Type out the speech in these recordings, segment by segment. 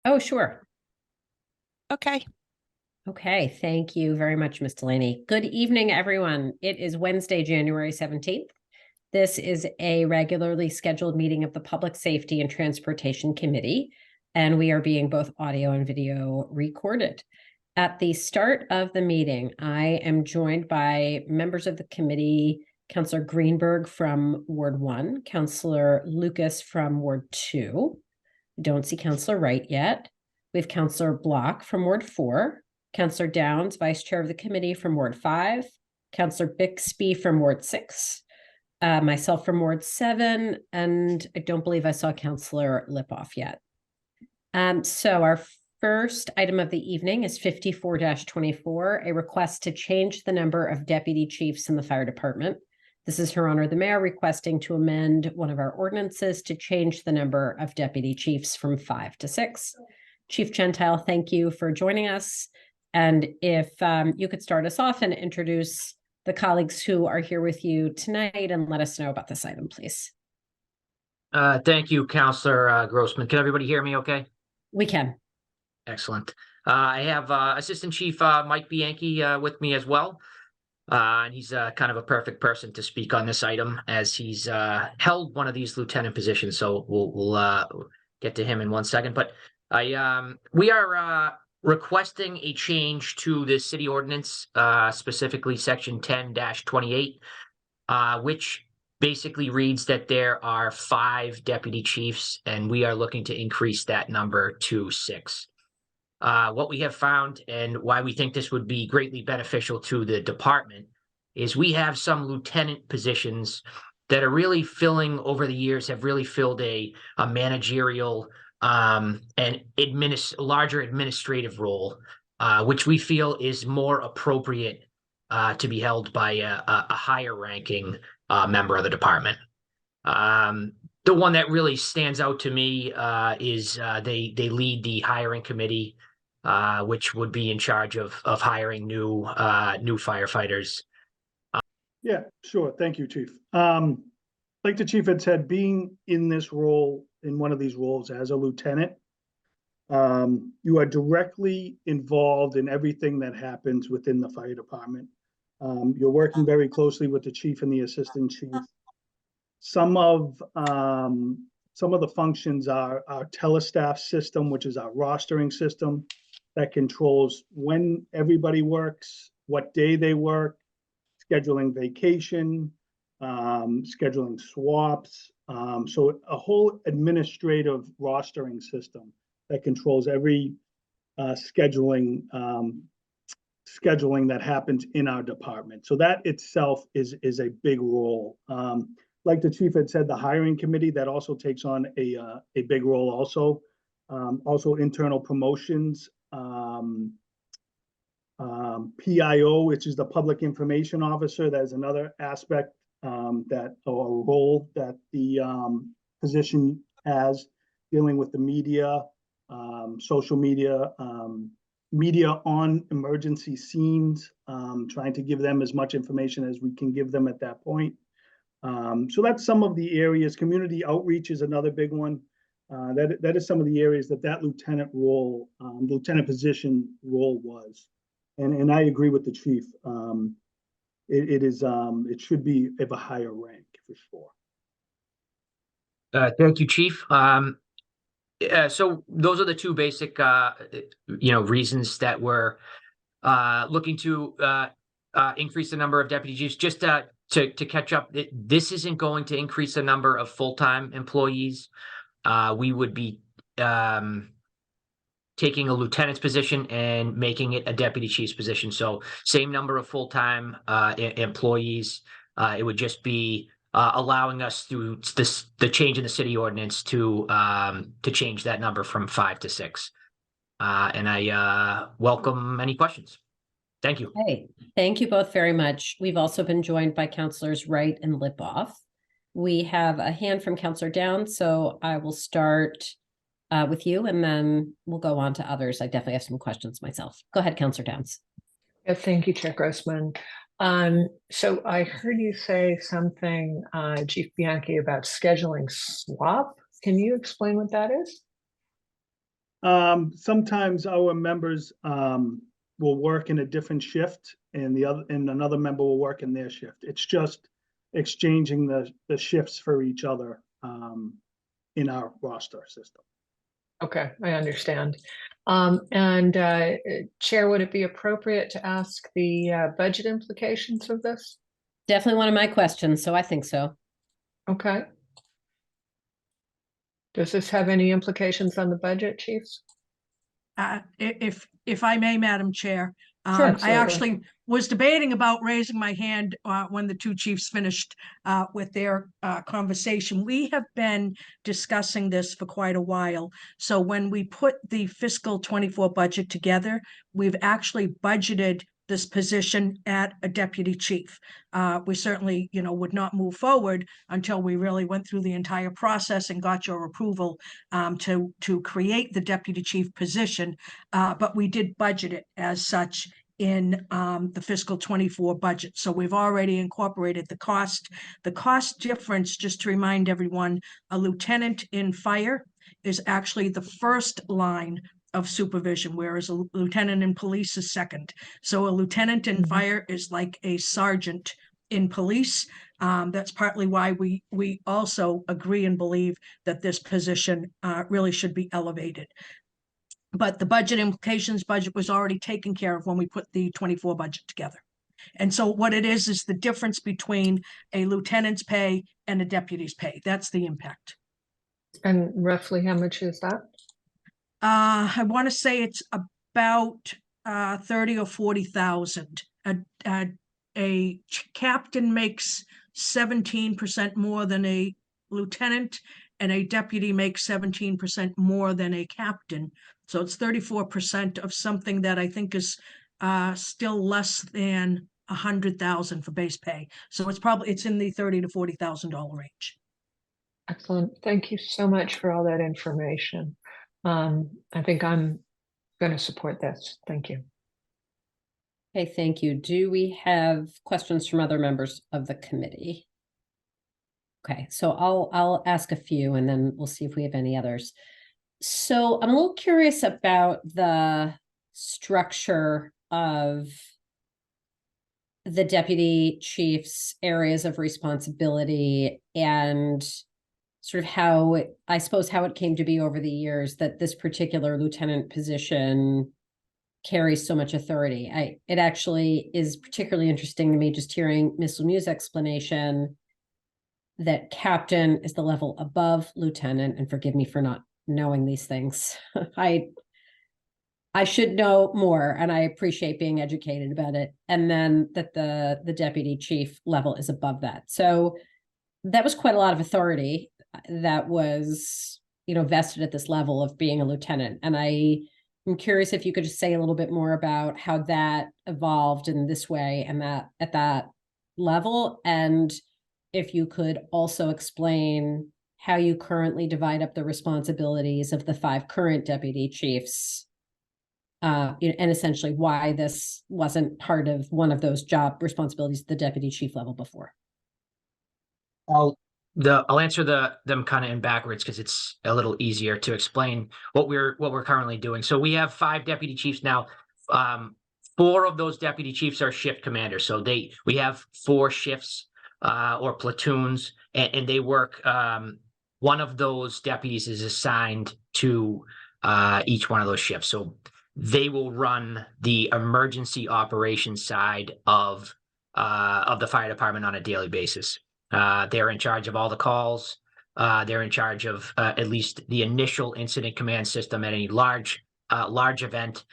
Oh, sure. Okay. Okay. Thank you very much, Ms. Delaney. Good evening, everyone. It is Wednesday, January 17th. This is a regularly scheduled meeting of the Public Safety and Transportation Committee, and we are being both audio and video recorded. At the start of the meeting, I am joined by members of the committee, Councillor Greenberg from Ward 1, Councillor Lucas from Ward 2. I don't see Councillor Wright yet. We have Councillor Block from Ward 4, Councillor Downs, Vice Chair of the Committee from Ward 5, Councillor Bixby from Ward 6, myself from Ward 7, and I don't believe I saw Councillor Lipoff yet. So our first item of the evening is 54-24, a request to change the number of deputy chiefs in the fire department. This is Her Honor the Mayor requesting to amend one of our ordinances to change the number of deputy chiefs from 5 to 6. Chief Gentile, thank you for joining us. And if you could start us off and introduce the colleagues who are here with you tonight and let us know about this item, please. Thank you, Councillor Grossman. Can everybody hear me okay? We can. Excellent. I have Assistant Chief Mike Bianchi with me as well. And he's kind of a perfect person to speak on this item as he's held one of these lieutenant positions. So we'll get to him in 1 second. But we are requesting a change to the city ordinance, specifically section 10-28, which basically reads that there are 5 deputy chiefs, and we are looking to increase that number to 6. What we have found and why we think this would be greatly beneficial to the department is we have some lieutenant positions that are really filling over the years, have really filled a managerial and larger administrative role, which we feel is more appropriate to be held by a higher ranking member of the department. The one that really stands out to me is they lead the hiring committee, which would be in charge of hiring new firefighters. Yeah, sure. Thank you, Chief. Like the Chief had said, being in this role, in one of these roles as a lieutenant, you are directly involved in everything that happens within the fire department. You're working very closely with the chief and the assistant chief. Some of the functions are our telestaff system, which is our rostering system that controls when everybody works, what day they work, scheduling vacation, scheduling swaps. So a whole administrative rostering system that controls every scheduling that happens in our department. So that itself is a big role. Like the chief had said, the hiring committee that also takes on a big role also. Also internal promotions, PIO, which is the public information officer. That is another aspect or role that the position has, dealing with the media, social media, media on emergency scenes, trying to give them as much information as we can give them at that point. So that's some of the areas. Community outreach is another big one. That is some of the areas that lieutenant role, lieutenant position role was. And I agree with the chief. It should be of a higher rank for sure. Thank you, Chief. So those are the two basic, reasons that we're looking to increase the number of deputy chiefs. Just to catch up, this isn't going to increase the number of full-time employees. We would be taking a lieutenant's position and making it a deputy chief's position. So same number of full-time employees. It would just be allowing us through the change in the city ordinance to change that number from 5 to 6. And I welcome any questions. Thank you. Hey, thank you both very much. We've also been joined by Councillors Wright and Lipoff. We have a hand from Councillor Downs, so I will start with you, and then we'll go on to others. I definitely have some questions myself. Go ahead, Councillor Downs. Yeah, thank you, Chair Grossman. So I heard you say something, Chief Bianchi, about scheduling swap. Can you explain what that is? Sometimes our members, will work in a different shift and another member will work in their shift. It's just exchanging the shifts for each other, in our roster system. Okay, I understand. Chair, would it be appropriate to ask the budget implications of this? Definitely one of my questions, so I think so. Okay. Does this have any implications on the budget, chiefs? If I may, Madam Chair, Sure. I Absolutely. actually was debating about raising my hand when the two chiefs finished with their conversation. We have been discussing this for quite a while. So when we put the fiscal 24 budget together, we've actually budgeted this position at a deputy chief. We certainly, would not move forward until we really went through the entire process and got your approval to create the deputy chief position. But we did budget it as such in the fiscal 24 budget. So we've already incorporated the cost. The cost difference, just to remind everyone, a lieutenant in fire is actually the first line of supervision, whereas a lieutenant in police is second. So a lieutenant in fire is like a sergeant in police. That's partly why we also agree and believe that this position really should be elevated. But the budget implications budget was already taken care of when we put the 24 budget together. And so what it is the difference between a lieutenant's pay and a deputy's pay. That's the impact. And roughly how much is that? I want to say it's about 30 or 40,000. A captain makes 17% more than a lieutenant, and a deputy makes 17% more than a captain. So it's 34% of something that I think is still less than 100,000 for base pay. So it's in the $30,000 to $40,000 range. Excellent. Thank you so much for all that information. I think I'm going to support this. Thank you. Okay, thank you. Do we have questions from other members of the committee? Okay, so I'll ask a few and then we'll see if we have any others. So I'm a little curious about the structure of the deputy chief's areas of responsibility and sort of how it came to be over the years that this particular lieutenant position carries so much authority. It actually is particularly interesting to me just hearing Ms. Lemieux's explanation that captain is the level above lieutenant, and forgive me for not knowing these things. I should know more, and I appreciate being educated about it. And then that the deputy chief level is above that. So that was quite a lot of authority that was, vested at this level of being a lieutenant. And I'm curious if you could just say a little bit more about how that evolved in this way and that at that level. And if you could also explain how you currently divide up the responsibilities of the 5 current deputy chiefs, and essentially why this wasn't part of one of those job responsibilities at the deputy chief level before. I'll answer them kind of in backwards because it's a little easier to explain what we're currently doing. So we have 5 deputy chiefs now. 4 of those deputy chiefs are shift commanders. So we have 4 shifts or platoons, and they work. One of those deputies is assigned to each one of those shifts. So they will run the emergency operations side of the fire department on a daily basis. They're in charge of all the calls. They're in charge of at least the initial incident command system at any large event.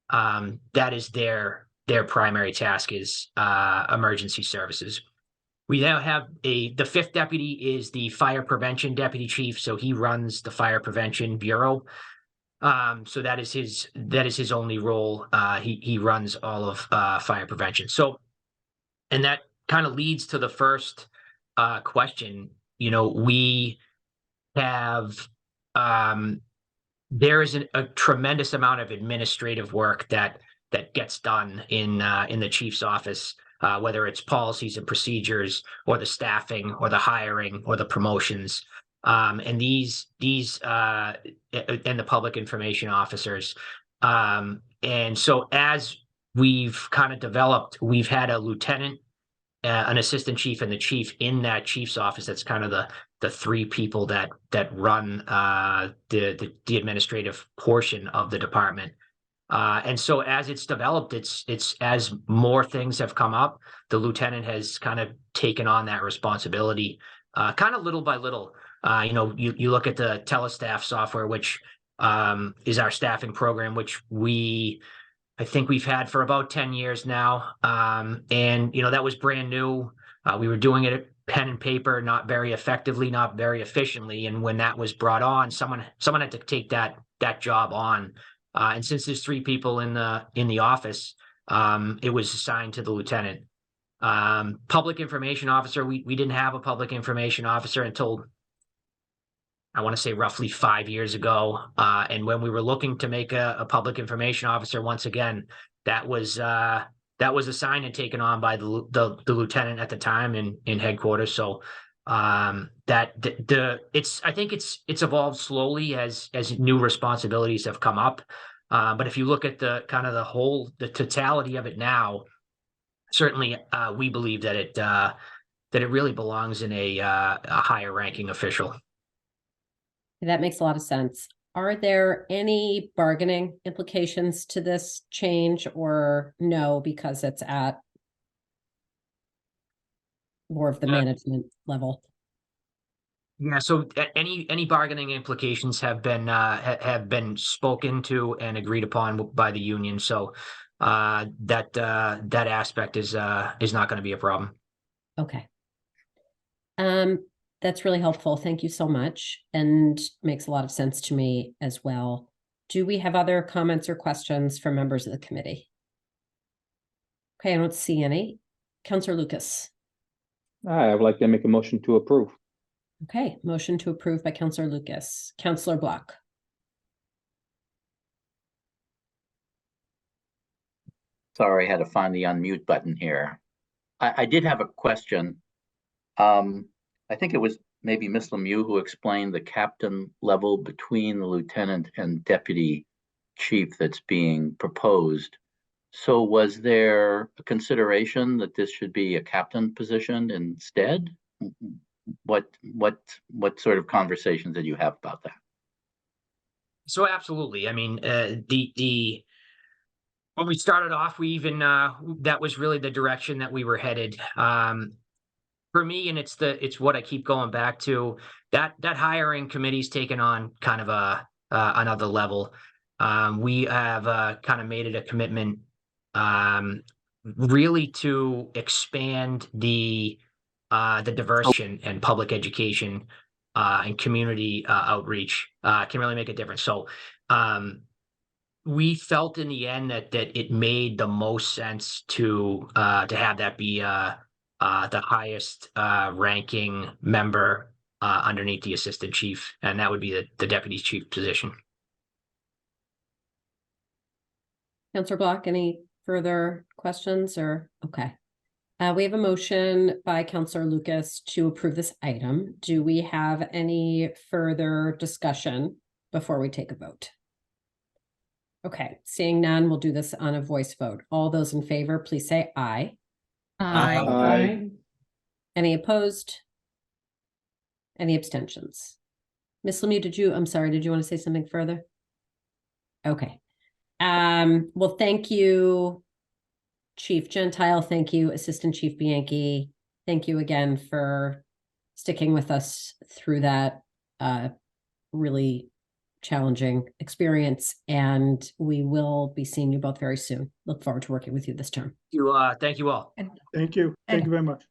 That is their primary task is emergency services. We now have the 5th deputy is the fire prevention deputy chief. So he runs the fire prevention bureau. So that is his only role. He runs all of fire prevention. So, and that kind of leads to the first question. We have there is a tremendous amount of administrative work that gets done in the chief's office, whether it's policies and procedures or the staffing or the hiring or the promotions. And these and the public information officers. And so as we've kind of developed, we've had a lieutenant, an assistant chief, and the chief in that chief's office. That's kind of the three people that run the administrative portion of the department. And so as it's developed, it's as more things have come up, the lieutenant has kind of taken on that responsibility, kind of little by little. You look at the Telestaff software, which is our staffing program, which I think we've had for about 10 years now. And that was brand new. We were doing it at pen and paper, not very effectively, not very efficiently. And when that was brought on, someone had to take that job on. And since there's three people in the office, it was assigned to the lieutenant. Public information officer, we didn't have a public information officer until, I want to say, roughly 5 years ago. And when we were looking to make a public information officer, once again, that was assigned and taken on by the lieutenant at the time in headquarters. So I think it's evolved slowly as new responsibilities have come up. But if you look at the totality of it now, certainly we believe that it really belongs in a higher ranking official. That makes a lot of sense. Are there any bargaining implications to this change, or no, because it's at more of the management level? Yeah, so any bargaining implications have been spoken to and agreed upon by the union. So that aspect is not going to be a problem. Okay. That's really helpful. Thank you so much, and makes a lot of sense to me as well. Do we have other comments or questions from members of the committee? Okay, I don't see any. Councillor Lucas. I would like to make a motion to approve. Okay, motion to approve by Councillor Lucas. Councillor Block. Sorry, I had to find the unmute button here. I did have a question. I think it was maybe Ms. Lemieux who explained the captain level between the lieutenant and deputy chief that's being proposed. So was there a consideration that this should be a captain position instead? What sort of conversations did you have about that? So absolutely. I mean, when we started off, we even that was really the direction that we were headed. For me, and it's what I keep going back to, that hiring committee's taken on kind of another level. We have kind of made it a commitment really to expand the diversion and public education and community outreach can really make a difference. So we felt in the end that it made the most sense to have that be the highest ranking member underneath the assistant chief, and that would be the deputy chief position. Councillor Block, any further questions or? Okay. We have a motion by Councillor Lucas to approve this item. Do we have any further discussion before we take a vote? Okay, seeing none, we'll do this on a voice vote. All those in favor, please say aye. Aye. Any opposed? Any abstentions? Ms. Lemieux, did you want to say something further? Okay. Well, thank you, Chief Gentile. Thank you, Assistant Chief Bianchi. Thank you again for sticking with us through that really challenging experience. And we will be seeing you both very soon. Look forward to working with you this term. Thank you all. Thank you. Thank you very much.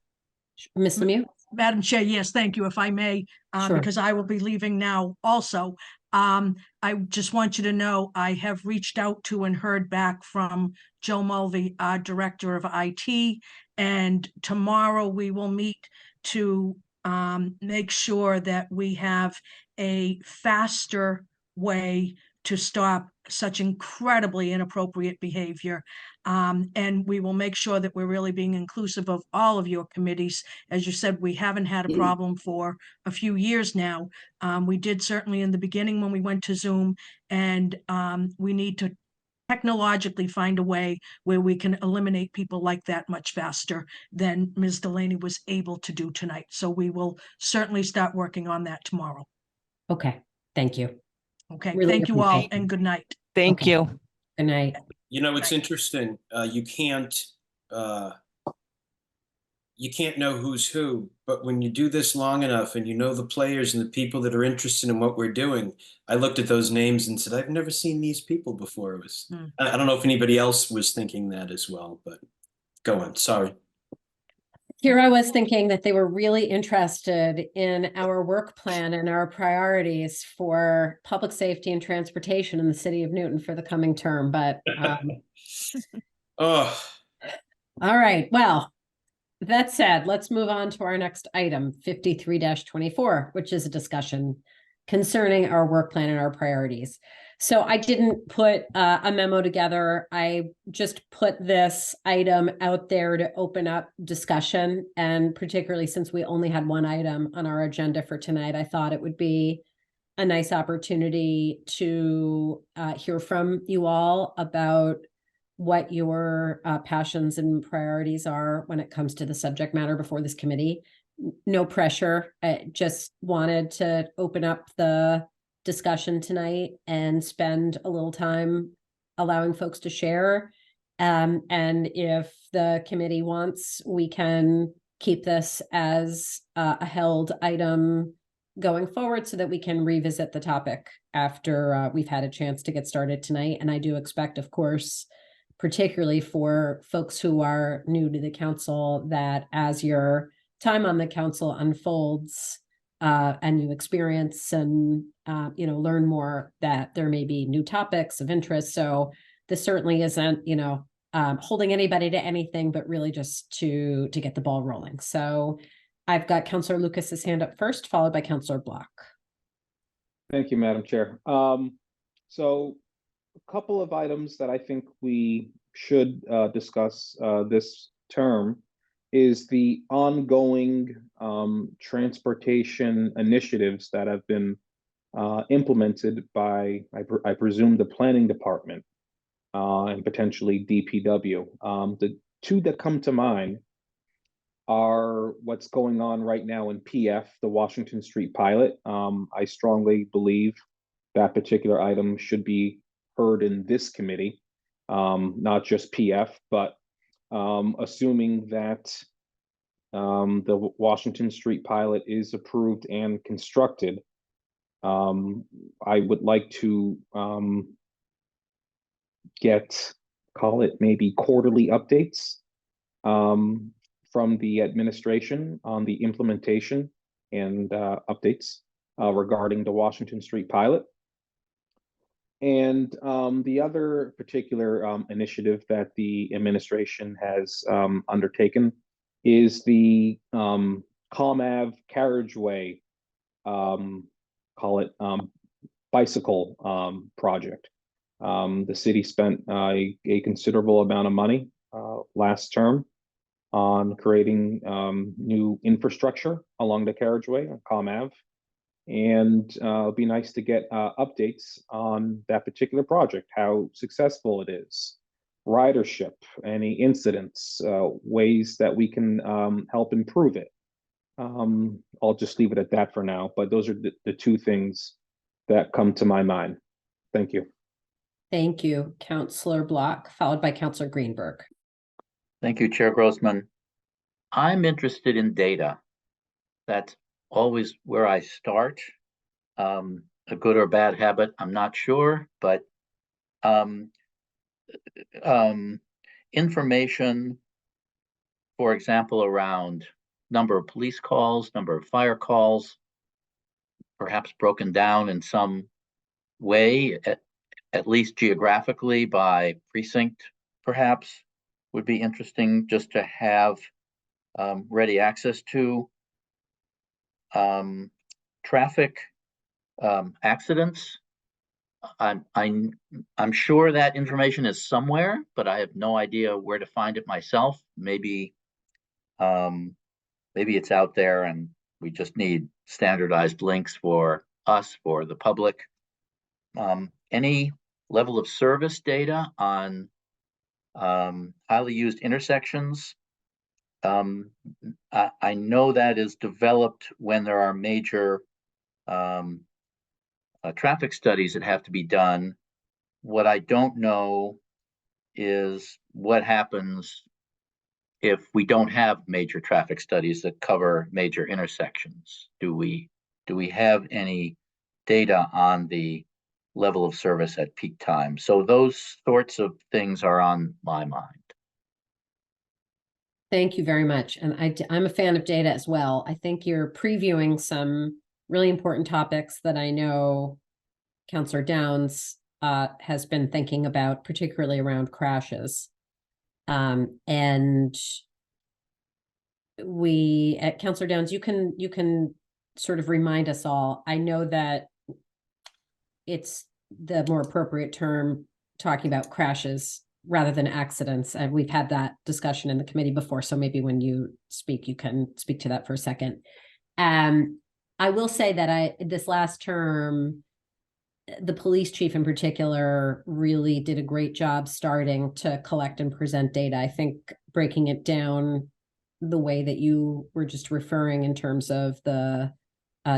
Ms. Lemieux? Madam Chair, yes, thank you, if I may, Sure. because I will be leaving now also. I just want you to know I have reached out to and heard back from Joe Mulvey, our Director of IT, and tomorrow we will meet to make sure that we have a faster way to stop such incredibly inappropriate behavior. And we will make sure that we're really being inclusive of all of your committees. As you said, we haven't had a problem for a few years now. We did certainly in the beginning when we went to Zoom, and we need to technologically find a way where we can eliminate people like that much faster than Ms. Delaney was able to do tonight. So we will certainly start working on that tomorrow. Okay, thank you. Okay, Really thank you all appreciate it. and good night. Thank Okay. you. Good night. You know, it's interesting. You can't know who's who, but when you do this long enough and you know the players and the people that are interested in what we're doing, I looked at those names and said, I've never seen these people before. It was, I don't know if anybody else was thinking that as well, but go on. Sorry. Here I was thinking that they were really interested in our work plan and our priorities for public safety and transportation in the city of Newton for the coming term, but Oh, all right, well, that said, let's move on to our next item, 53-24, which is a discussion concerning our work plan and our priorities. So I didn't put a memo together. I just put this item out there to open up discussion. And particularly since we only had one item on our agenda for tonight, I thought it would be a nice opportunity to hear from you all about what your passions and priorities are when it comes to the subject matter before this committee. No pressure. I just wanted to open up the discussion tonight and spend a little time allowing folks to share. And if the committee wants, we can keep this as a held item going forward so that we can revisit the topic after we've had a chance to get started tonight. And I do expect, of course, particularly for folks who are new to the council, that as your time on the council unfolds and you experience and learn more, that there may be new topics of interest. So this certainly isn't holding anybody to anything, but really just to get the ball rolling. So I've got Councillor Lucas's hand up first, followed by Councillor Block. Thank you, Madam Chair. So a couple of items that I think we should discuss this term is the ongoing transportation initiatives that have been implemented by, I presume, the planning department and potentially DPW. The two that come to mind are what's going on right now in PF, the Washington Street pilot. I strongly believe that particular item should be heard in this committee, not just PF, but assuming that the Washington Street pilot is approved and constructed, I would like to call it maybe quarterly updates from the administration on the implementation and updates regarding the Washington Street pilot. And the other particular initiative that the administration has undertaken is the ComAv carriageway, call it bicycle project. The city spent a considerable amount of money last term on creating new infrastructure along the carriageway on ComAv. And it'd be nice to get updates on that particular project, how successful it is, ridership, any incidents, ways that we can help improve it. I'll just leave it at that for now, but those are the two things that come to my mind. Thank you. Thank you, Councillor Block, followed by Councillor Greenberg. Thank you, Chair Grossman. I'm interested in data. That's always where I start. A good or bad habit, I'm not sure, but information, for example, around number of police calls, number of fire calls, perhaps broken down in some way, at least geographically by precinct, perhaps, would be interesting just to have ready access to. Traffic accidents, I'm sure that information is somewhere, but I have no idea where to find it myself. Maybe it's out there and we just need standardized links for us, for the public. Any level of service data on highly used intersections. I know that is developed when there are major traffic studies that have to be done. What I don't know is what happens if we don't have major traffic studies that cover major intersections. Do we have any data on the level of service at peak time? So those sorts of things are on my mind. Thank you very much. And I'm a fan of data as well. I think you're previewing some really important topics that I know Councillor Downs has been thinking about, particularly around crashes. And we at Councillor Downs, you can sort of remind us all. I know that it's the more appropriate term talking about crashes rather than accidents. And we've had that discussion in the committee before. So maybe when you speak, you can speak to that for a second. I will say that this last term, the police chief in particular really did a great job starting to collect and present data. I think breaking it down the way that you were just referring in terms of the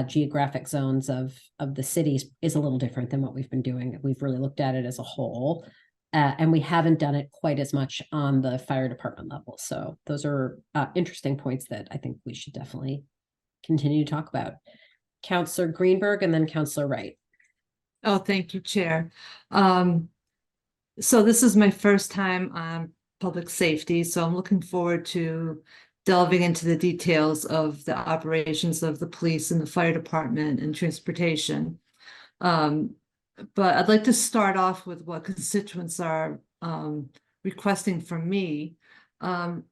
geographic zones of the cities is a little different than what we've been doing. We've really looked at it as a whole, and we haven't done it quite as much on the fire department level. So those are interesting points that I think we should definitely continue to talk about. Councillor Greenberg and then Councillor Wright. Oh, thank you, Chair. So this is my first time on public safety, so I'm looking forward to delving into the details of the operations of the police and the fire department and transportation. But I'd like to start off with what constituents are requesting from me.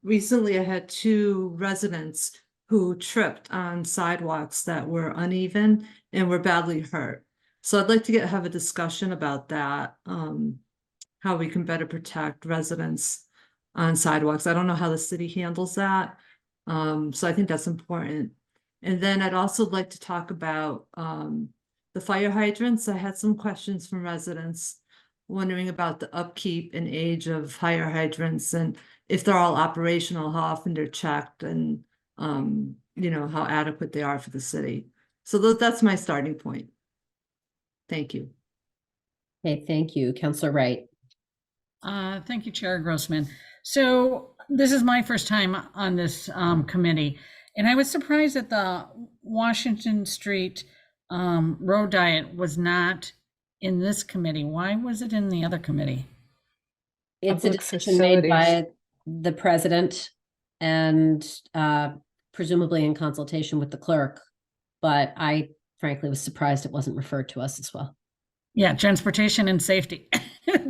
Recently, I had 2 residents who tripped on sidewalks that were uneven and were badly hurt. So I'd like to have a discussion about that, how we can better protect residents on sidewalks. I don't know how the city handles that. So I think that's important. And then I'd also like to talk about the fire hydrants. I had some questions from residents wondering about the upkeep and age of fire hydrants and if they're all operational, how often they're checked, and you know, how adequate they are for the city. So that's my starting point. Thank you. Okay, thank you. Councillor Wright. Thank you, Chair Grossman. So this is my first time on this committee, and I was surprised that the Washington Street road diet was not in this committee. Why was it in the other committee? It's a Public decision made by facilities. the president and presumably in consultation with the clerk. But I frankly was surprised it wasn't referred to us as well. Yeah, transportation and safety,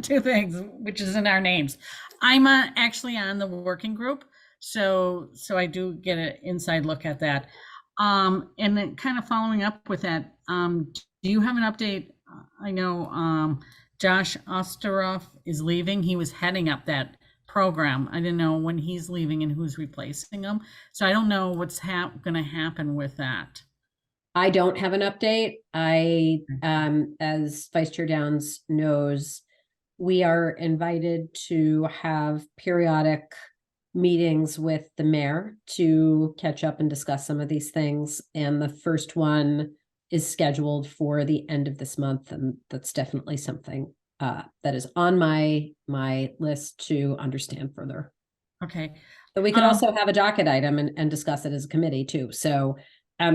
2 things, which is in our names. I'm actually on the working group, so I do get an inside look at that. And then kind of following up with that, do you have an update? I know Josh Osteroff is leaving. He was heading up that program. I didn't know when he's leaving and who's replacing him. So I don't know what's going to happen with that. I don't have an update. As Vice Chair Downs knows, we are invited to have periodic meetings with the mayor to catch up and discuss some of these things. And the first one is scheduled for the end of this month. And that's definitely something that is on my list to understand further. Okay. But we could also have a docket item and discuss it as a committee too. So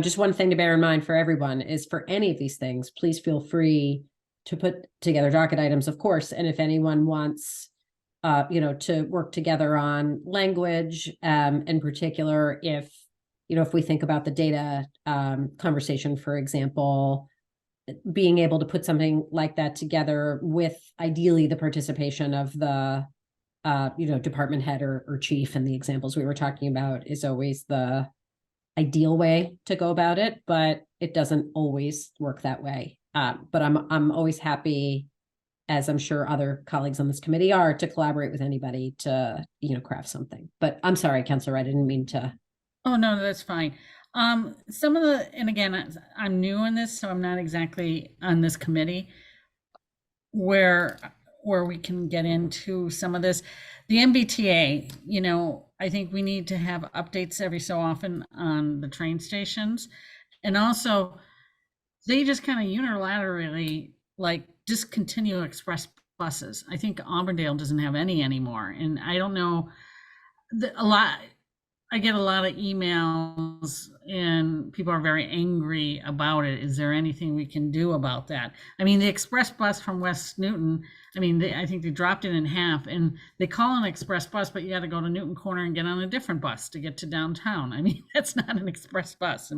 just one thing to bear in mind for everyone is for any of these things, please feel free to put together docket items, of course. And if anyone wants, to work together on language, in particular, if we think about the data conversation, for example, being able to put something like that together with ideally the participation of the, department head or chief, and the examples we were talking about is always the ideal way to go about it, but it doesn't always work that way. But I'm always happy, as I'm sure other colleagues on this committee are, to collaborate with anybody to, craft something. But I'm sorry, Councilor Wright, I didn't mean to. Oh, no, that's fine. Some of the, and again, I'm new in this, so I'm not exactly on this committee where we can get into some of this. The MBTA, I think we need to have updates every so often on the train stations. And also, they just kind of unilaterally discontinue express buses. I think Auburndale doesn't have any anymore. And I don't know, I get a lot of emails and people are very angry about it. Is there anything we can do about that? I mean, the express bus from West Newton, I think they dropped it in half, and they call it an express bus, but you got to go to Newton Corner and get on a different bus to get to downtown. I mean, that's not an express bus in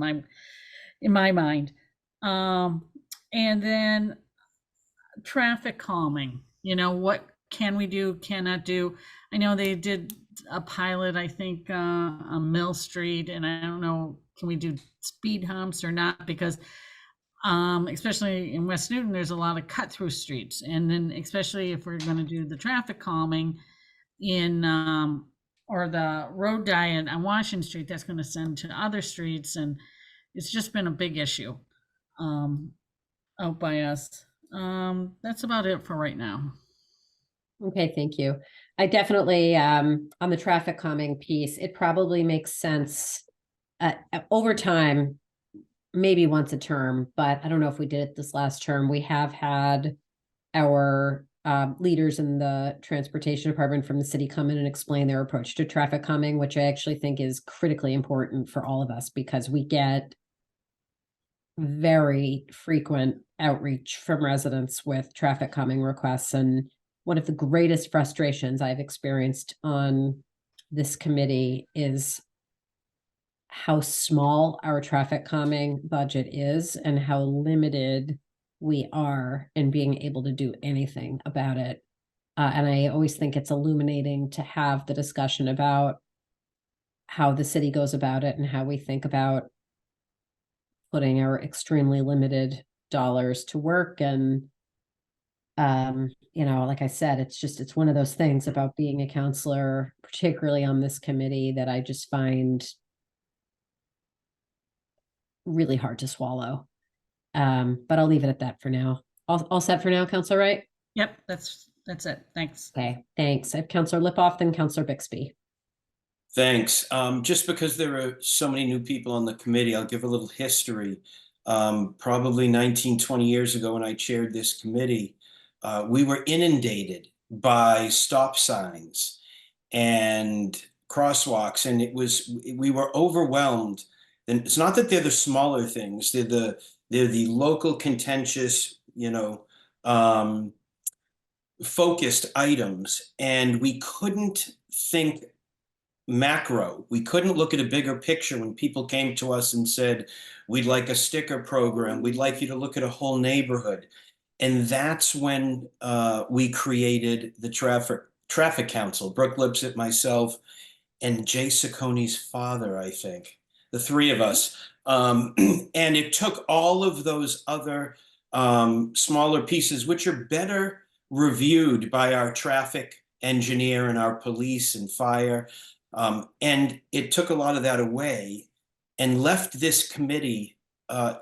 my mind. And then traffic calming, what can we do, cannot do? I know they did a pilot, I think, on Mill Street, and I don't know, can we do speed humps or not? Because especially in West Newton, there's a lot of cut through streets. And then especially if we're going to do the traffic calming in or the road diet on Washington Street, that's going to send to other streets. And it's just been a big issue out by us. That's about it for right now. Okay, thank you. I definitely, on the traffic calming piece, it probably makes sense over time, maybe once a term, but I don't know if we did it this last term. We have had our leaders in the transportation department from the city come in and explain their approach to traffic calming, which I actually think is critically important for all of us, because we get very frequent outreach from residents with traffic calming requests. And one of the greatest frustrations I've experienced on this committee is how small our traffic calming budget is and how limited we are in being able to do anything about it. And I always think it's illuminating to have the discussion about how the city goes about it and how we think about putting our extremely limited dollars to work. And like I said, it's one of those things about being a counselor, particularly on this committee, that I just find really hard to swallow. But I'll leave it at that for now. All set for now, Councilor Wright? Yep, that's it. Thanks. Okay, thanks. I have Councilor Lipoff, then Councilor Bixby. Thanks. Just because there are so many new people on the committee, I'll give a little history. Probably 19, 20 years ago when I chaired this committee, we were inundated by stop signs and crosswalks, and we were overwhelmed. And it's not that they're the smaller things; they're the local contentious, focused items, and we couldn't think macro. We couldn't look at a bigger picture when people came to us and said, we'd like a sticker program. We'd like you to look at a whole neighborhood. And that's when we created the traffic council, Brooke Lipsett, myself, and Jay Sacconi's father, I think, the three of us. And it took all of those other smaller pieces, which are better reviewed by our traffic engineer and our police and fire. And it took a lot of that away and left this committee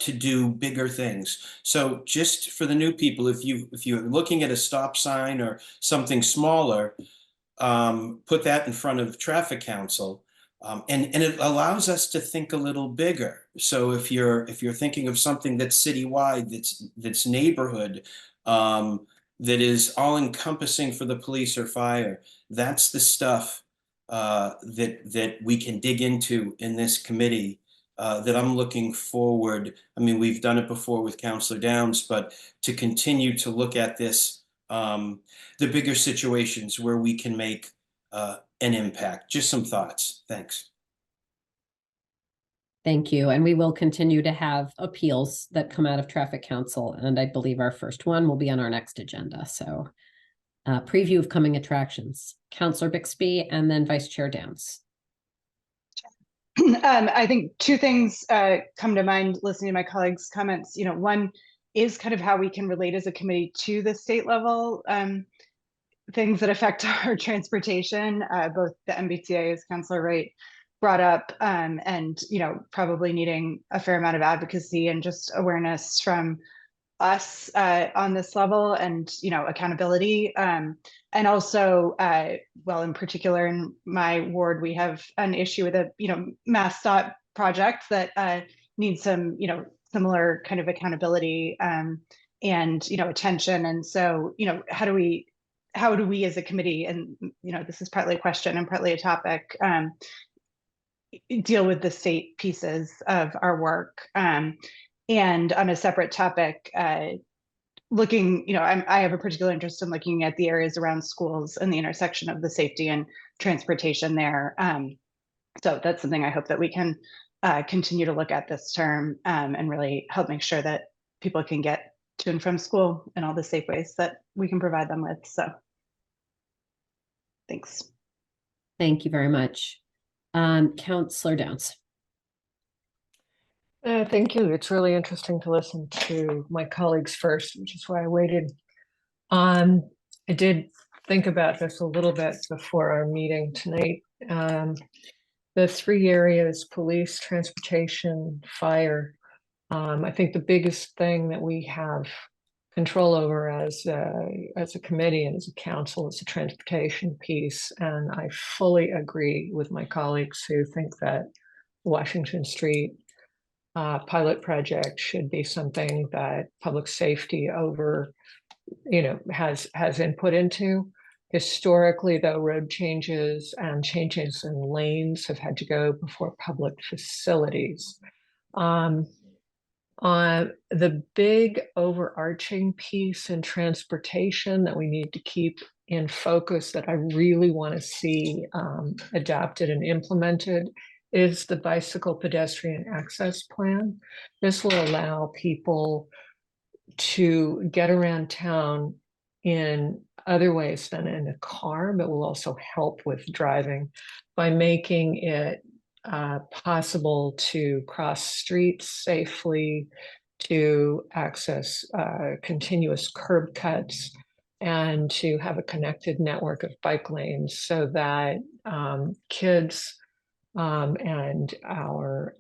to do bigger things. So just for the new people, if you're looking at a stop sign or something smaller, put that in front of traffic council. And it allows us to think a little bigger. So if you're thinking of something that's citywide, that's neighborhood, that is all encompassing for the police or fire, that's the stuff that we can dig into in this committee, that I'm looking forward. I mean, we've done it before with Councilor Downs, but to continue to look at this, the bigger situations where we can make an impact. Just some thoughts. Thanks. Thank you. And we will continue to have appeals that come out of traffic council. And I believe our first one will be on our next agenda. So preview of coming attractions. Councilor Bixby and then Vice Chair Downs. I think two things come to mind listening to my colleagues' comments. One, is kind of how we can relate as a committee to the state level things that affect our transportation. Both the MBTA, as Councilor Wright brought up, and probably needing a fair amount of advocacy and just awareness from us on this level, and accountability. And also, well, in particular in my ward, we have an issue with a MassDOT project that needs some similar kind of accountability and attention. And so how do we as a committee, and this is partly a question and partly a topic, deal with the state pieces of our work? And on a separate topic, looking, I have a particular interest in looking at the areas around schools and the intersection of the safety and transportation there. So that's something I hope that we can continue to look at this term, and really help make sure that people can get to and from school in all the safe ways that we can provide them with. So thanks. Thank you very much. Councillor Downs. Thank you. It's really interesting to listen to my colleagues first, which is why I waited. I did think about this a little bit before our meeting tonight. The three areas: police, transportation, fire. I think the biggest thing that we have control over as a committee and as a council is the transportation piece. And I fully agree with my colleagues who think that Washington Street pilot project should be something that public safety has input into. Historically, though, road changes and changes in lanes have had to go before public facilities. The big overarching piece in transportation that we need to keep in focus, that I really want to see adopted and implemented, is the bicycle pedestrian access plan. This will allow people to get around town in other ways than in a car, but will also help with driving by making it possible to cross streets safely, to access continuous curb cuts, and to have a connected network of bike lanes so that kids and our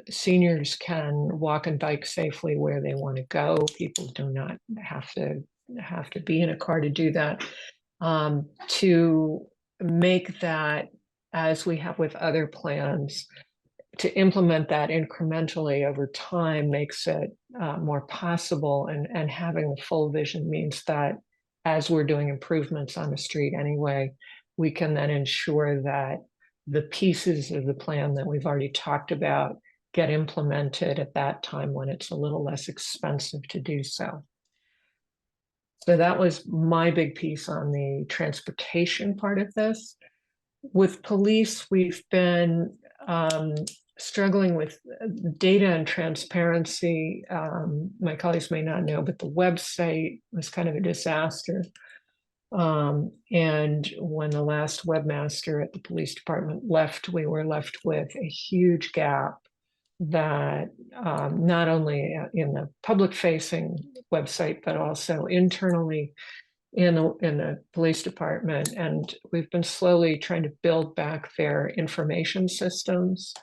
seniors can walk and bike safely where they want to go. People do not have to be in a car to do that. To make that, as we have with other plans, to implement that incrementally over time makes it more possible, and having the full vision means that as we're doing improvements on the street anyway, we can then ensure that the pieces of the plan that we've already talked about get implemented at that time when it's a little less expensive to do so. So that was my big piece on the transportation part of this. With police, we've been struggling with data and transparency. My colleagues may not know, but the website was kind of a disaster. And when the last webmaster at the police department left, we were left with a huge gap that not only in the public-facing website, but also internally in the police department. And we've been slowly trying to build back their information systems.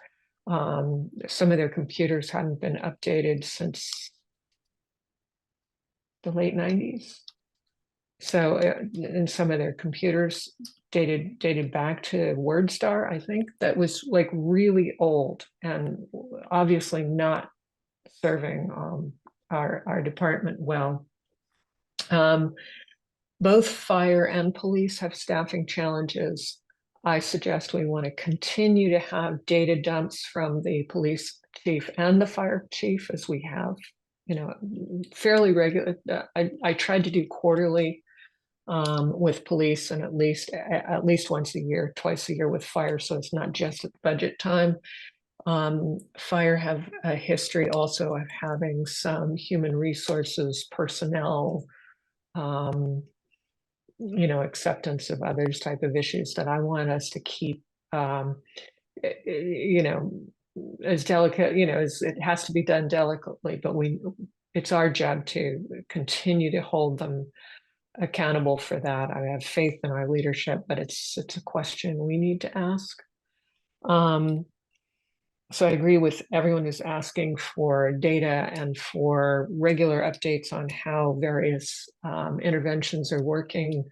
Some of their computers hadn't been updated since the late 90s. So in some of their computers dated back to WordStar, I think, that was like really old and obviously not serving our department well. Both fire and police have staffing challenges. I suggest we want to continue to have data dumps from the police chief and the fire chief, as we have, fairly regular. I tried to do quarterly with police, and at least once a year, twice a year with fire, so it's not just at budget time. Fire have a history also of having some human resources personnel, acceptance of others type of issues that I want us to keep, as delicate, as it has to be done delicately, but it's our job to continue to hold them accountable for that. I have faith in our leadership, but it's a question we need to ask. So I agree with everyone who's asking for data and for regular updates on how various interventions are working.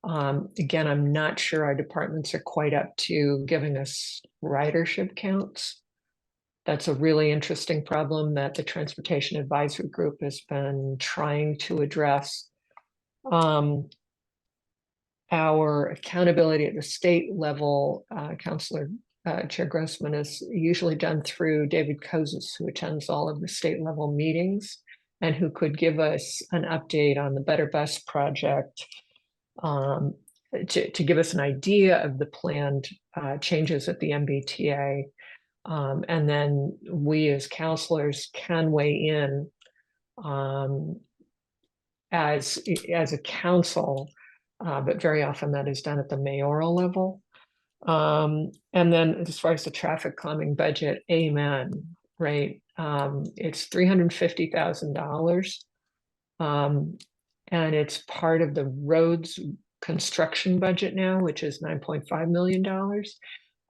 Again, I'm not sure our departments are quite up to giving us ridership counts. That's a really interesting problem that the Transportation Advisory Group has been trying to address. Our accountability at the state level, Councilor Chair Grossman, is usually done through David Kozis, who attends all of the state level meetings and who could give us an update on the Better Bus project, to give us an idea of the planned changes at the MBTA. And then we as counselors can weigh in as a council, but very often that is done at the mayoral level. And then as far as the traffic calming budget, amen, right? It's $350,000. And it's part of the roads construction budget now, which is $9.5 million.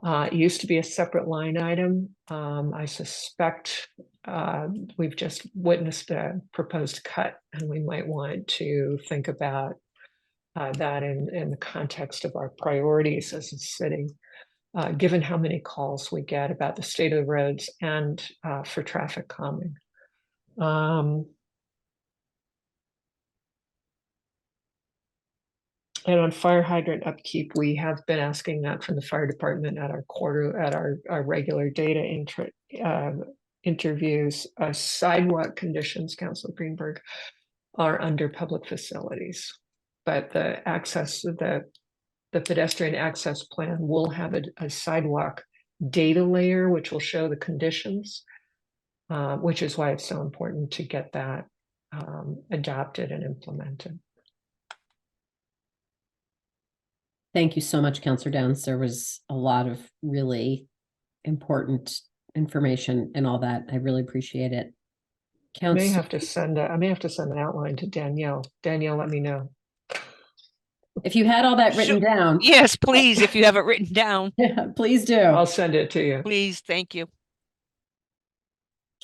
It used to be a separate line item. I suspect we've just witnessed a proposed cut, and we might want to think about that in the context of our priorities as a city, given how many calls we get about the state of the roads and for traffic calming. And on fire hydrant upkeep, we have been asking that from the fire department at our regular data interviews. Sidewalk conditions, Councilor Greenberg, are under public facilities, but the pedestrian access plan will have a sidewalk data layer, which will show the conditions, which is why it's so important to get that adopted and implemented. Thank you so much, Councilor Downs. There was a lot of really important information and all that. I really appreciate it. I may have to send an outline to Danielle. Danielle, let me know. If you had all that written down. Yes, please, if you have it written down. Yeah, please do. I'll send it to you. Please, thank you.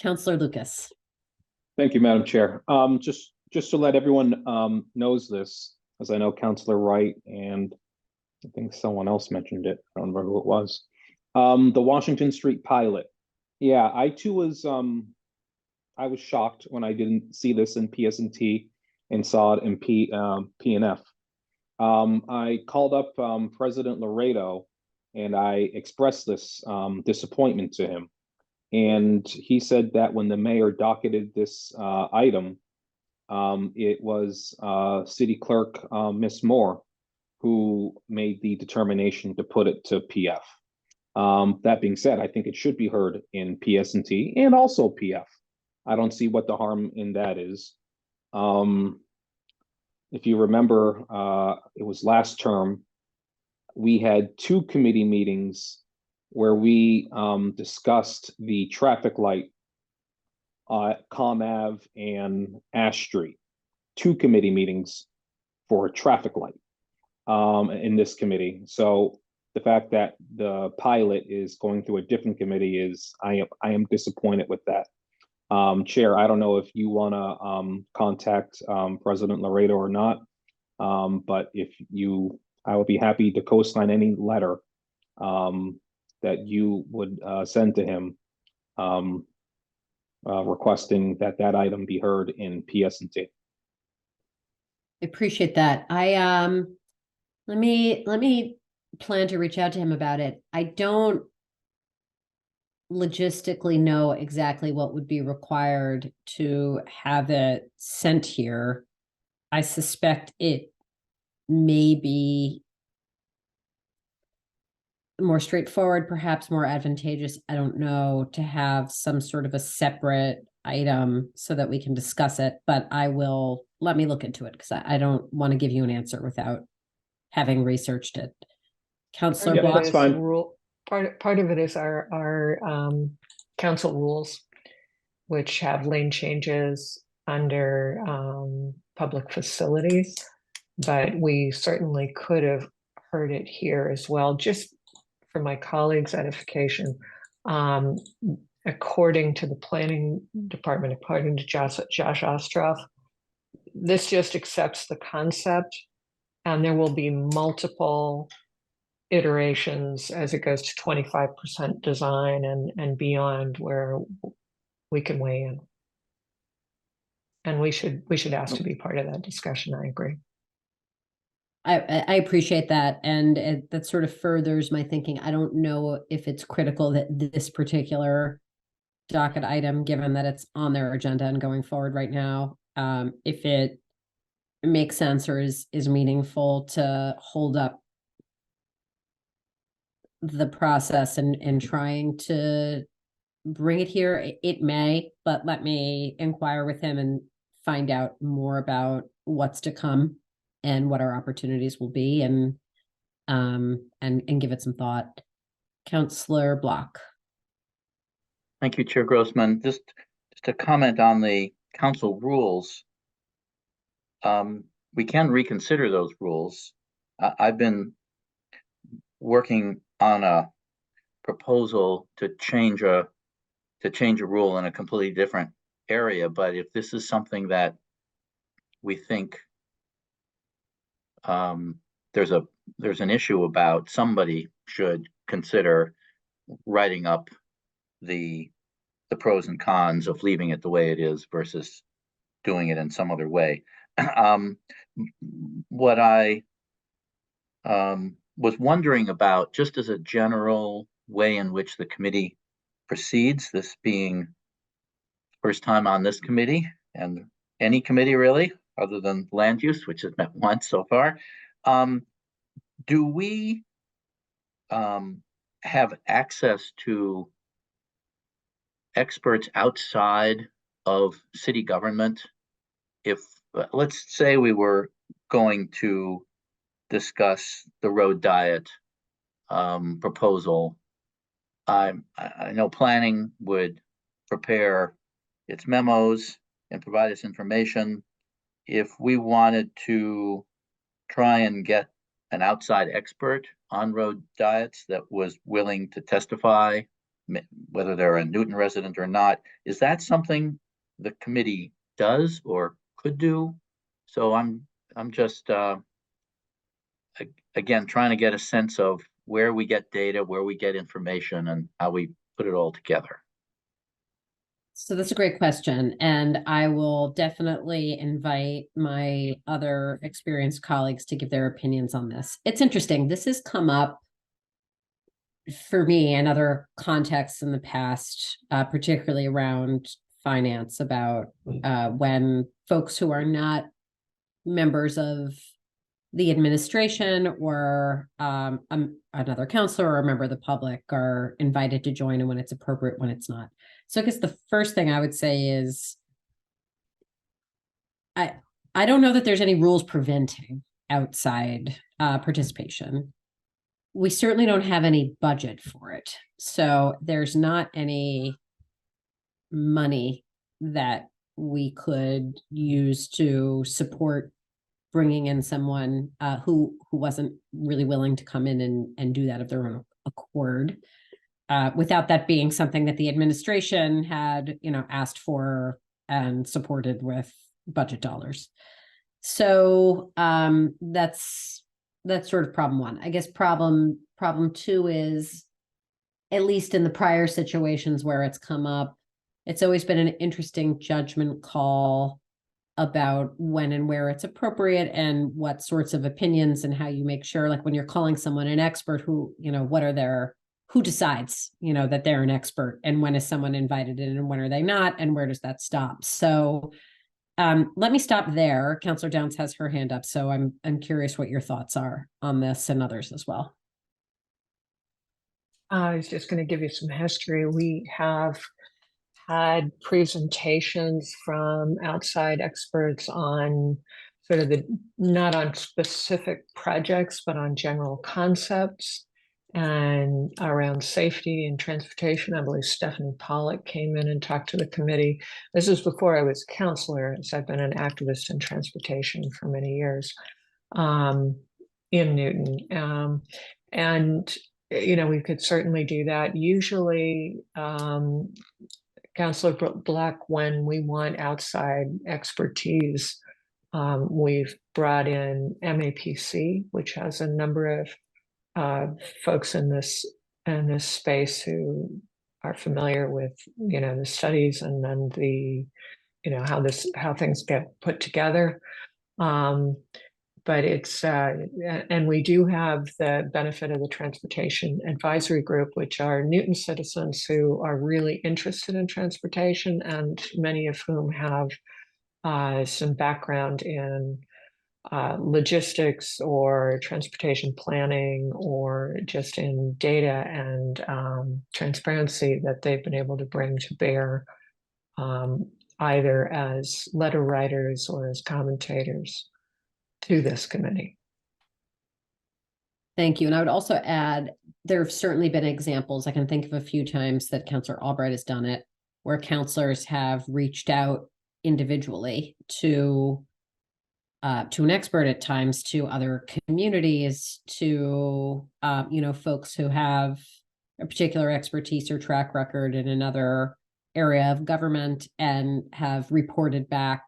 Councilor Lucas. Thank you, Madam Chair. Just to let everyone knows this, as I know Councilor Wright and I think someone else mentioned it. I don't remember who it was. The Washington Street pilot. Yeah, I too was I was shocked when I didn't see this in PS&T and saw it in P&F. I called up President Laredo and I expressed this disappointment to him. And he said that when the mayor docketed this item, it was City Clerk Miss Moore who made the determination to put it to PF. That being said, I think it should be heard in PS&T and also PF. I don't see what the harm in that is. If you remember, it was last term, we had 2 committee meetings where we discussed the traffic light at Comm Ave and Ash Street. 2 committee meetings for a traffic light in this committee. So the fact that the pilot is going through a different committee is, I am disappointed with that. Chair, I don't know if you want to contact President Laredo or not, but if you, I would be happy to co-sign any letter that you would send to him requesting that that item be heard in PS&T. I appreciate that. Let me plan to reach out to him about it. I don't logistically know exactly what would be required to have it sent here. I suspect it may be more straightforward, perhaps more advantageous, I don't know, to have some sort of a separate item so that we can discuss it, but let me look into it because I don't want to give you an answer without having researched it. Councilor Block. That's fine. Part of it is our council rules, which have lane changes under public facilities, but we certainly could have heard it here as well, just for my colleagues' edification. According to the planning department, according to Josh Ostroff, this just accepts the concept, and there will be multiple iterations as it goes to 25% design and beyond, where we can weigh in. And we should ask to be part of that discussion. I agree. I appreciate that, and that sort of furthers my thinking. I don't know if it's critical that this particular docket item, given that it's on their agenda and going forward right now, if it makes sense or is meaningful to hold up the process and trying to bring it here. It may, but let me inquire with him and find out more about what's to come and what our opportunities will be, and give it some thought. Councillor Block. Thank you, Chair Grossman. Just a comment on the council rules. We can reconsider those rules. I've been working on a proposal to change a rule in a completely different area, but if this is something that we think there's an issue about, somebody should consider writing up the pros and cons of leaving it the way it is versus doing it in some other way. What I was wondering about, just as a general way in which the committee proceeds, this being first time on this committee and any committee really, other than land use, which has met once so far, do we have access to experts outside of city government? If let's say we were going to discuss the road diet proposal, I know planning would prepare its memos and provide us information. If we wanted to try and get an outside expert on road diets that was willing to testify, whether they're a Newton resident or not, is that something the committee does or could do? So I'm just again trying to get a sense of where we get data, where we get information, and how we put it all together. So that's a great question, and I will definitely invite my other experienced colleagues to give their opinions on this. It's interesting. This has come up for me in other contexts in the past, particularly around finance, about when folks who are not members of the administration or another counselor or a member of the public are invited to join, and when it's appropriate, when it's not. So I guess the first thing I would say is I don't know that there's any rules preventing outside participation. We certainly don't have any budget for it. So there's not any money that we could use to support bringing in someone who wasn't really willing to come in and do that of their own accord, without that being something that the administration had, asked for and supported with budget dollars. So that's sort of problem one. I guess problem two is, at least in the prior situations where it's come up, it's always been an interesting judgment call about when and where it's appropriate and what sorts of opinions, and how you make sure, like when you're calling someone an expert, who decides, that they're an expert, and when is someone invited in and when are they not, and where does that stop? So let me stop there. Councillor Downs has her hand up, so I'm curious what your thoughts are on this, and others as well. I was just going to give you some history. We have had presentations from outside experts on sort of not on specific projects, but on general concepts. and around safety and transportation. I believe Stephanie Pollock came in and talked to the committee. This is before I was counselor, so I've been an activist in transportation for many years in Newton. And we could certainly do that. Usually, Councillor Black, when we want outside expertise, we've brought in MAPC, which has a number of folks in this space who are familiar with the studies and then the how things get put together. But it's and we do have the benefit of the Transportation Advisory Group, which are Newton citizens who are really interested in transportation, and many of whom have some background in logistics or transportation planning or just in data and transparency that they've been able to bring to bear, either as letter writers or as commentators to this committee. Thank you. And I would also add, there have certainly been examples, I can think of a few times that Councillor Albright has done it, where councillors have reached out individually to an expert at times, to other communities, to folks who have a particular expertise or track record in another area of government and have reported back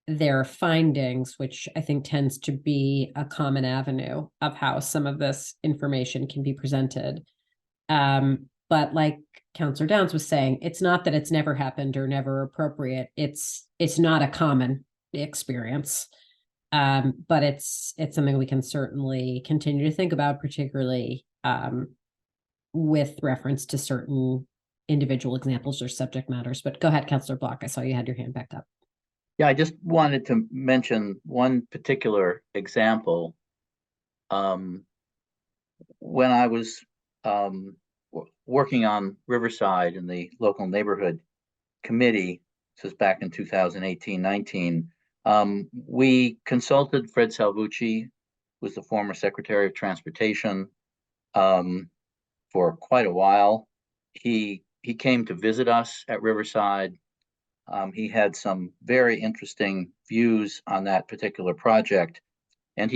their findings, which I think tends to be a common avenue of how some of this information can be presented. But like Councillor Downs was saying, it's not that it's never happened or never appropriate. It's not a common experience. But it's something we can certainly continue to think about, particularly with reference to certain individual examples or subject matters. But go ahead, Councillor Block. I saw you had your hand back up. Yeah, I just wanted to mention one particular example. When I was working on Riverside in the local neighborhood committee, this was back in 2018-19, we consulted Fred Salvucci, who was the former Secretary of Transportation, for quite a while. He came to visit us at Riverside. He had some very interesting views on that particular project. And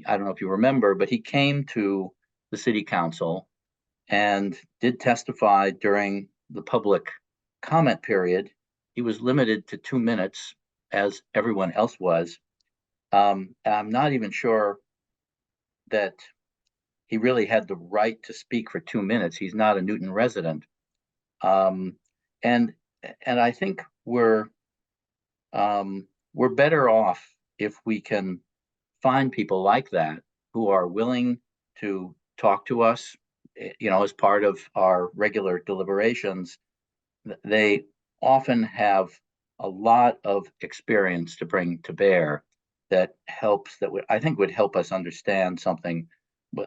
I don't know if you remember, but he came to the city council and did testify during the public comment period. He was limited to 2 minutes, as everyone else was. I'm not even sure that he really had the right to speak for 2 minutes. He's not a Newton resident. And I think we're better off if we can find people like that who are willing to talk to us, as part of our regular deliberations. They often have a lot of experience to bring to bear that I think would help us understand something,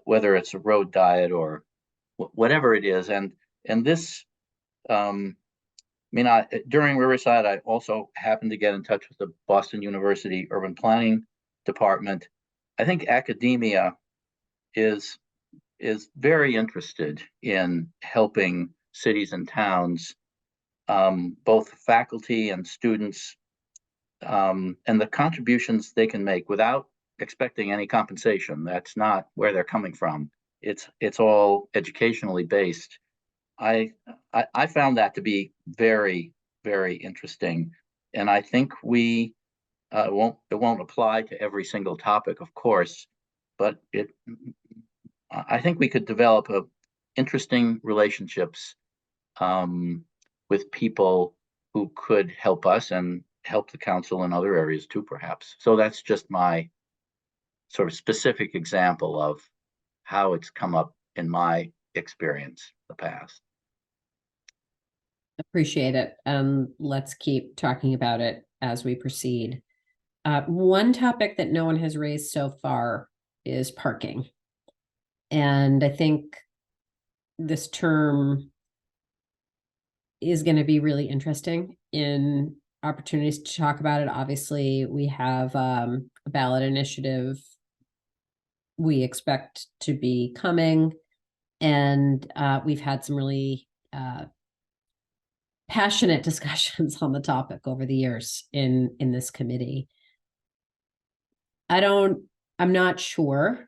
whether it's a road diet or whatever it is. And this, during Riverside, I also happened to get in touch with the Boston University Urban Planning Department. I think academia is very interested in helping cities and towns, both faculty and students, and the contributions they can make without expecting any compensation. That's not where they're coming from. It's all educationally based. I found that to be very, very interesting, and I think it won't apply to every single topic, of course, but I think we could develop interesting relationships with people who could help us and help the council in other areas too, perhaps. So that's just my sort of specific example of how it's come up in my experience in the past. Appreciate it. Let's keep talking about it as we proceed. One topic that no one has raised so far is parking. And I think this term is going to be really interesting in opportunities to talk about it. Obviously, we have a ballot initiative we expect to be coming. And we've had some really passionate discussions on the topic over the years in this committee. I'm not sure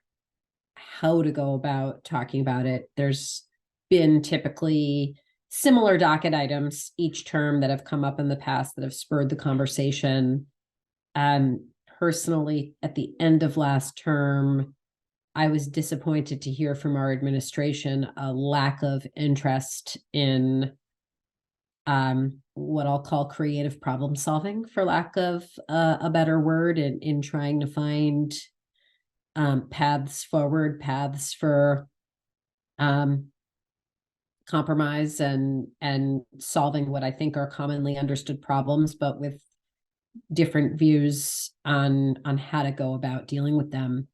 how to go about talking about it. There's been typically similar docket items each term that have come up in the past that have spurred the conversation. Personally, at the end of last term, I was disappointed to hear from our administration a lack of interest in what I'll call creative problem solving, for lack of a better word, in trying to find paths forward, paths for compromise and solving what I think are commonly understood problems, but with different views on how to go about dealing with them.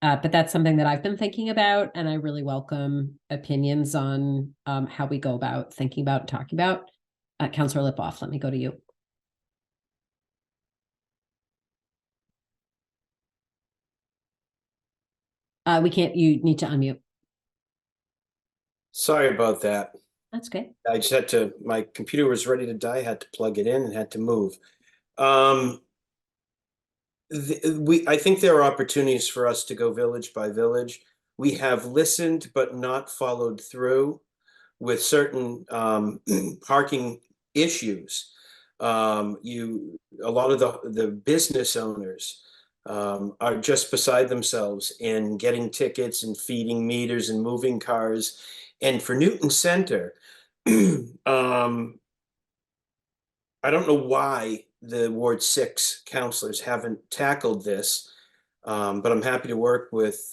But that's something that I've been thinking about, and I really welcome opinions on how we go about thinking about and talking about. Councillor Lipoff, let me go to you. We can't, you need to unmute. Sorry about that. That's okay. I just had to, my computer was ready to die, had to plug it in and had to move. I think there are opportunities for us to go village by village. We have listened but not followed through with certain parking issues. A lot of the business owners are just beside themselves in getting tickets and feeding meters and moving cars. And for Newton Center, I don't know why the Ward 6 councilors haven't tackled this, but I'm happy to work with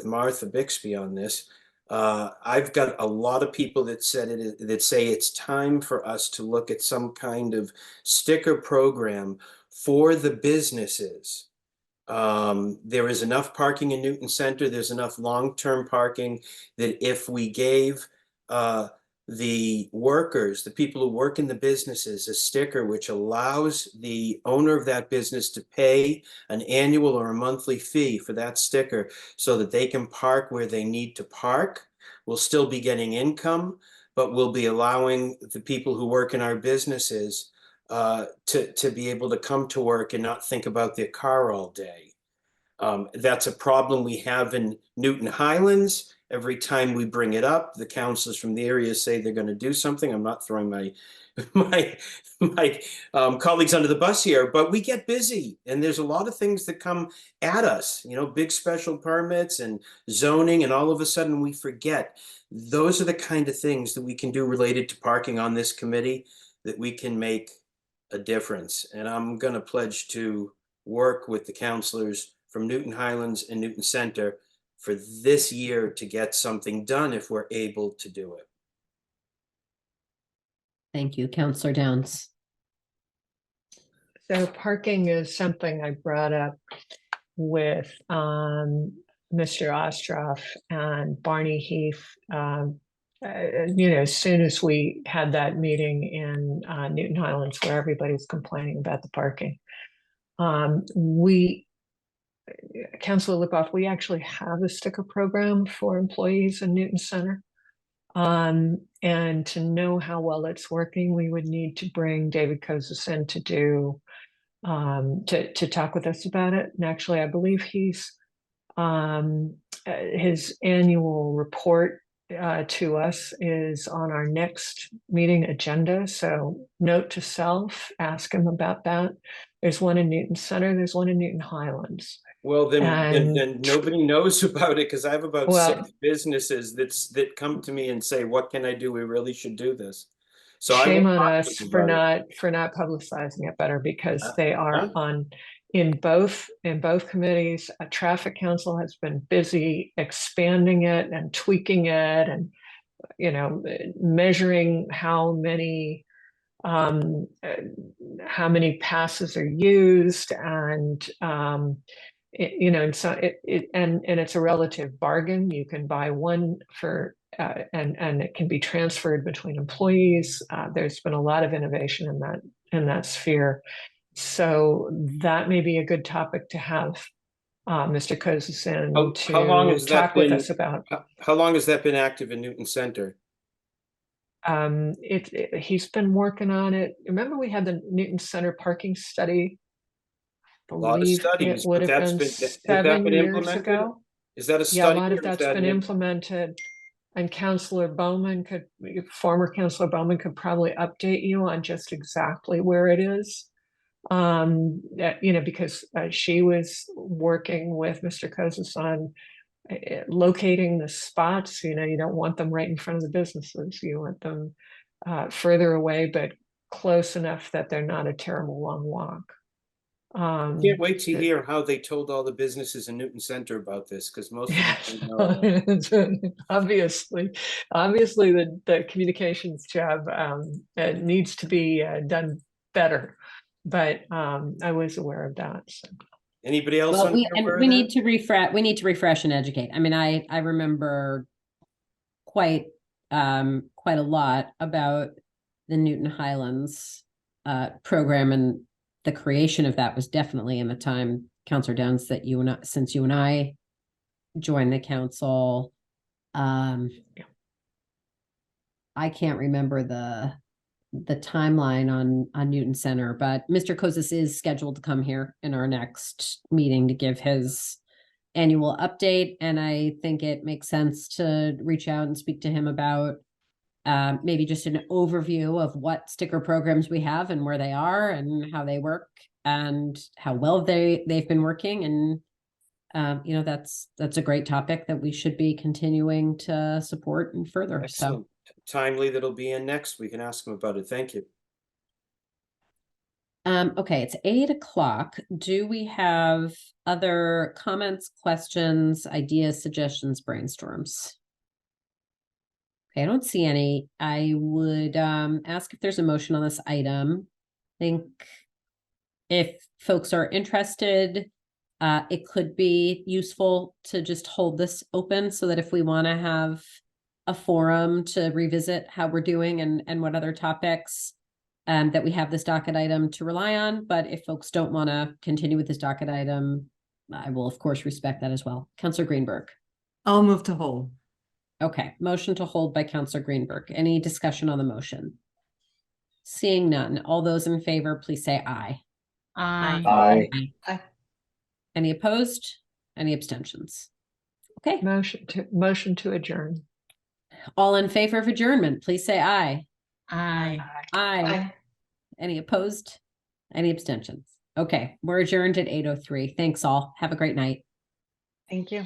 Martha Bixby on this. I've got a lot of people that say it's time for us to look at some kind of sticker program for the businesses. There is enough parking in Newton Center. There's enough long-term parking that if we gave the workers, the people who work in the businesses, a sticker which allows the owner of that business to pay an annual or a monthly fee for that sticker so that they can park where they need to park, we'll still be getting income, but we'll be allowing the people who work in our businesses to be able to come to work and not think about their car all day. That's a problem we have in Newton Highlands. Every time we bring it up, the councilors from the area say they're going to do something. I'm not throwing my colleagues under the bus here, but we get busy and there's a lot of things that come at us, big special permits and zoning, and all of a sudden we forget. Those are the kind of things that we can do related to parking on this committee that we can make a difference. And I'm going to pledge to work with the councilors from Newton Highlands and Newton Center for this year to get something done if we're able to do it. Thank you, Councillor Downs. So parking is something I brought up with Mr. Ostroff and Barney Heath. As soon as we had that meeting in Newton Highlands where everybody's complaining about the parking, Councilor Lipoff, we actually have a sticker program for employees in Newton Center. And to know how well it's working, we would need to bring David Kozis in to do to talk with us about it. And actually, I believe he's his annual report to us is on our next meeting agenda. So note to self, ask him about that. There's one in Newton Center, there's one in Newton Highlands. Well, then nobody knows about it because I have about 6 businesses that come to me and say, "What can I do? We really should do this." So shame on us for not publicizing it better, because they are in both committees. A traffic council has been busy expanding it and tweaking it, and measuring how many passes are used, and and it's a relative bargain. You can buy one for and it can be transferred between employees. There's been a lot of innovation in that sphere, so that may be a good topic to have Mr. Kozison How long to has that talk with been- us about. How long has that been active in Newton Center? He's been working on it. Remember we had the Newton Center parking study? A lot of Believe studies, it would but have that's been been, has that 7 been years implemented? ago. Is that a Yeah, a study? lot or of is that's that been an- implemented. And Councillor Bowman former Councillor Bowman could probably update you on just exactly where it is. Because she was working with Mr. Kozis on locating the spots. You don't want them right in front of the businesses. You want them further away, but close enough that they're not a terrible long walk. Can't wait to hear how they told all the businesses in Newton Center about this, because most of them don't know. Obviously, the communications job it needs to be done better, but I was aware of that. So. Anybody else? Well, unaware of we need that? to refresh and educate. I mean, I remember quite a lot about the Newton Highlands program, and the creation of that was definitely in the time, Councillor Downs, that since you and I joined the council. I can't remember the timeline on Newton Center, but Mr. Kozis is scheduled to come here in our next meeting to give his annual update. And I think it makes sense to reach out and speak to him about maybe just an overview of what sticker programs we have and where they are and how they work and how well they've been working. And that's a great topic that we should be continuing to support and further. Excellent. Timely, that'll be in next. We can ask them about it. Thank you. Okay, it's 8 o'clock. Do we have other comments, questions, ideas, suggestions, brainstorms? Okay, I don't see any. I would ask if there's a motion on this item. I think if folks are interested, it could be useful to just hold this open so that if we want to have a forum to revisit how we're doing and what other topics, that we have this docket item to rely on. But if folks don't want to continue with this docket item, I will of course respect that as well. Councillor Greenberg. I'll move to hold. Okay, motion to hold by Councillor Greenberg. Any discussion on the motion? Seeing none, all those in favor, please say aye. Aye. Aye. Any opposed? Any abstentions? Okay, Motion to adjourn. all in favor of adjournment, please say aye. Aye. Aye. Any opposed? Any abstentions? Okay, we're adjourned at 8:03. Thanks all. Have a great night. Thank you.